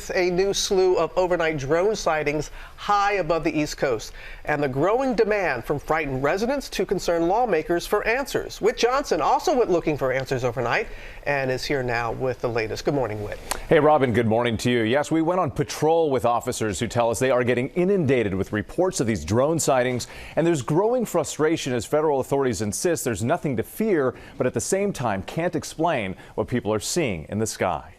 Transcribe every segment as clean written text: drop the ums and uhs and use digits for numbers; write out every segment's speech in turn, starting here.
with a new slew of overnight drone sightings high above the East Coast and the growing demand from frightened residents to concerned lawmakers for answers. Whit Johnson also went looking for answers overnight and is here now with the latest. Good morning, Whit. Hey, Robin, good morning to you. Yes, we went on patrol with officers who tell us they are getting inundated with reports of these drone sightings, and there's growing frustration as federal authorities insist there's nothing to fear, but at the same time can't explain what people are seeing in the sky.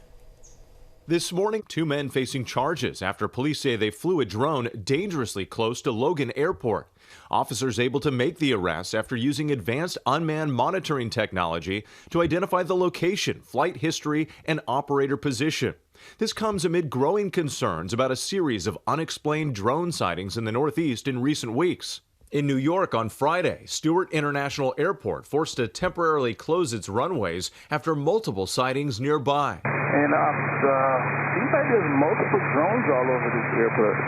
This morning, two men facing charges after police say they flew a drone dangerously close to Logan Airport. Officers able to make the arrest after using advanced unmanned monitoring technology to identify the location, flight history, and operator position. This comes amid growing concerns about a series of unexplained drone sightings in the Northeast in recent weeks. In New York on Friday, Stewart International Airport forced to temporarily close its runways after multiple sightings nearby. And seems like there's multiple drones all over this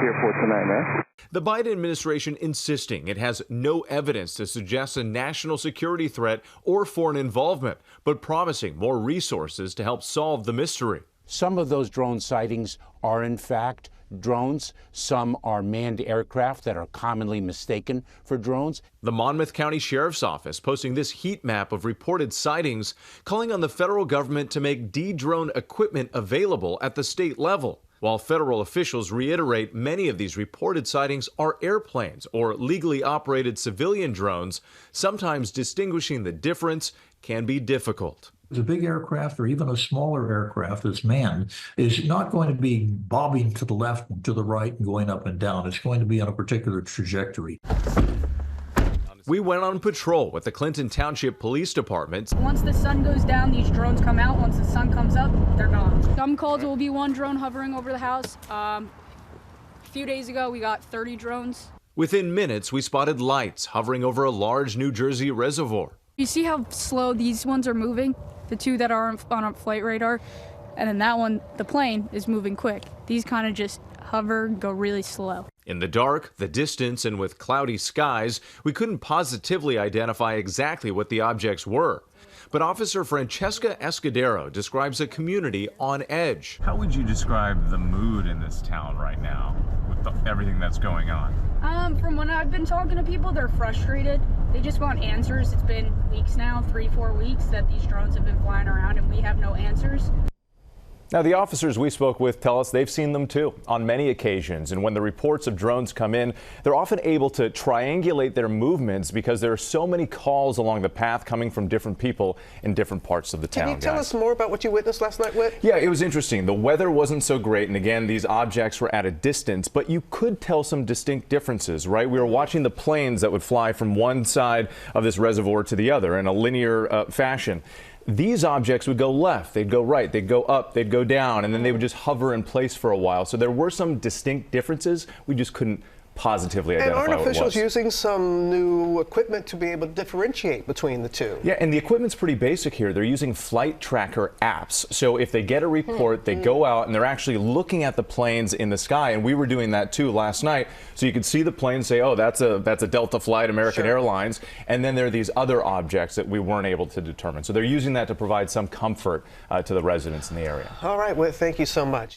airport tonight, man. The Biden administration insisting it has no evidence to suggest a national security threat or foreign involvement, but promising more resources to help solve the mystery. Some of those drone sightings are, in fact, drones. Some are manned aircraft that are commonly mistaken for drones. The Monmouth County Sheriff's Office posting this heat map of reported sightings, calling on the federal government to make de-drone equipment available at the state level. While federal officials reiterate many of these reported sightings are airplanes or legally operated civilian drones, sometimes distinguishing the difference can be difficult. A big aircraft or even a smaller aircraft that's manned is not going to be bobbing to the left and to the right and going up and down. It's going to be on a particular trajectory. We went on patrol with the Clinton Township Police Department. Once the sun goes down, these drones come out. Once the sun comes up, they're gone. Some calls will be one drone hovering over the house. A few days ago, we got 30 drones. Within minutes, we spotted lights hovering over a large New Jersey reservoir. You see how slow these ones are moving? The two that are on a flight radar, and then that one, the plane, is moving quick. These kind of just hover, go really slow. In the dark, the distance, and with cloudy skies, we couldn't positively identify exactly what the objects were. But Officer Francesca Escudero describes a community on edge. How would you describe the mood in this town right now with everything that's going on? From when I've been talking to people, they're frustrated. They just want answers. It's been weeks now, 3-4 weeks, that these drones have been flying around and we have no answers. Now, the officers we spoke with tell us they've seen them too on many occasions. And when the reports of drones come in, they're often able to triangulate their movements because there are so many calls along the path coming from different people in different parts of the town. Can you tell us more about what you witnessed last night, Whit? Yeah, it was interesting. The weather wasn't so great. And again, these objects were at a distance, but you could tell some distinct differences, right? We were watching the planes that would fly from one side of this reservoir to the other in a linear fashion. These objects would go left, they'd go right, they'd go up, they'd go down, and then they would just hover in place for a while. So there were some distinct differences. We just couldn't positively identify what it was. And aren't officials using some new equipment to be able to differentiate between the two? Yeah, and the equipment's pretty basic here. They're using flight tracker apps. So if they get a report, they go out and they're actually looking at the planes in the sky. And we were doing that too last night. So you could see the plane, say, oh, that's a Delta flight, American Airlines. And then there are these other objects that we weren't able to determine. So they're using that to provide some comfort to the residents in the area. All right, Whit, thank you so much.